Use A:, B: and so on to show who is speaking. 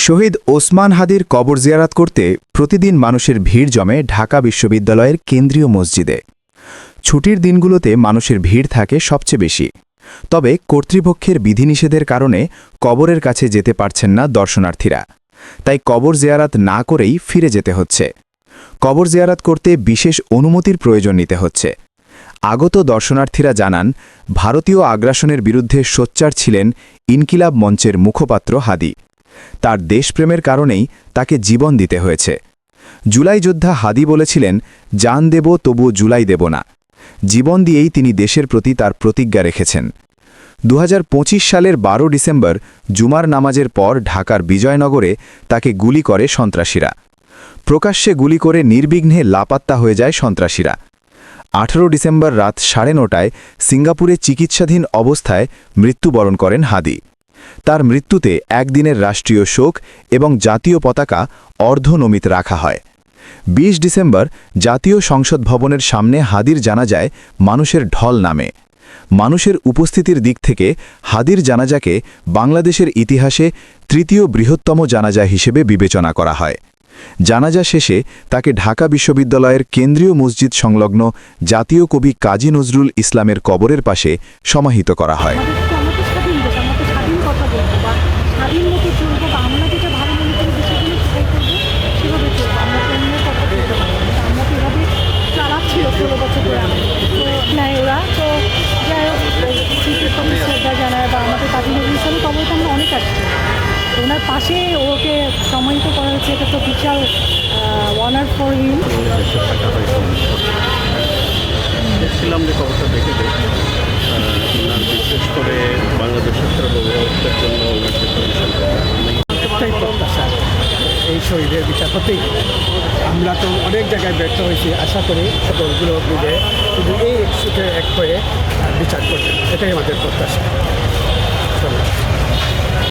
A: শহীদ ওসমান হাদির কবর জিয়ারাত করতে প্রতিদিন মানুষের ভিড় জমে ঢাকা বিশ্ববিদ্যালয়ের কেন্দ্রীয় মসজিদে। ছুটির দিনগুলোতে মানুষের ভিড় থাকে সবচেয়ে বেশি। তবে কর্তৃপক্ষের বিধিনিষেধের কারণে কবরের কাছে যেতে পারছেন না দর্শনার্থীরা। তাই কবর জিয়ারাত না করেই ফিরে যেতে হচ্ছে। কবর জিয়ারাত করতে বিশেষ অনুমতির প্রয়োজন নিতে হচ্ছে। আগত দর্শনার্থীরা জানান, ভারতীয় আগ্রাসনের বিরুদ্ধে সোচ্চার ছিলেন ইনকিলাব মঞ্চের মুখপাত্র হাদি। তার দেশপ্রেমের কারণেই তাকে জীবন দিতে হয়েছে। জুলাই যোদ্ধা হাদি বলেছিলেন, জান দেব তবু জুলাই দেব না। জীবন দিয়েই তিনি দেশের প্রতি তার প্রতিজ্ঞা রেখেছেন। 2025 সালের 12 ডিসেম্বর জুমার নামাজের পর ঢাকার বিজয়নগরে তাকে গুলি করে সন্ত্রাসীরা। প্রকাশ্যে গুলি করে নির্বিঘ্নে লাপাত্তা হয়ে যায় সন্ত্রাসীরা। 18 ডিসেম্বর রাত 9:30টায় সিঙ্গাপুরে চিকিৎসাধীন অবস্থায় মৃত্যুবরণ করেন হাদি। তার মৃত্যুতে একদিনের রাষ্ট্রীয় শোক এবং জাতীয় পতাকা অর্ধনমিত রাখা হয়। 20 ডিসেম্বর জাতীয় সংসদ ভবনের সামনে হাদির জানাজায় মানুষের ঢল নামে। মানুষের উপস্থিতির দিক থেকে হাদির জানাজাকে বাংলাদেশের ইতিহাসে তৃতীয় বৃহত্তম জানাজা হিসেবে বিবেচনা করা হয়। জানাজা শেষে তাকে ঢাকা বিশ্ববিদ্যালয়ের কেন্দ্রীয় মসজিদ সংলগ্ন জাতীয় কবি কাজী নজরুল ইসলামের কবরের পাশে সমাহিত করা হয়।
B: ওনার পাশে ওকে সম্মানিত করা হচ্ছে, এটা তো বিশাল অনার ফর হিম।
C: দেখছিলাম যে খবরটা দেখে ওনার বিশেষ করে বাংলাদেশের সর্বভৌমত্বের জন্য
D: একটাই প্রত্যাশা, এই শহীদের বিচার হতেই। আমরা তো অনেক জায়গায় ব্যর্থ হয়েছি, আশা করি সকলগুলো মিলে শুধু এই এক হয়ে বিচার করবেন, এটাই আমাদের প্রত্যাশা।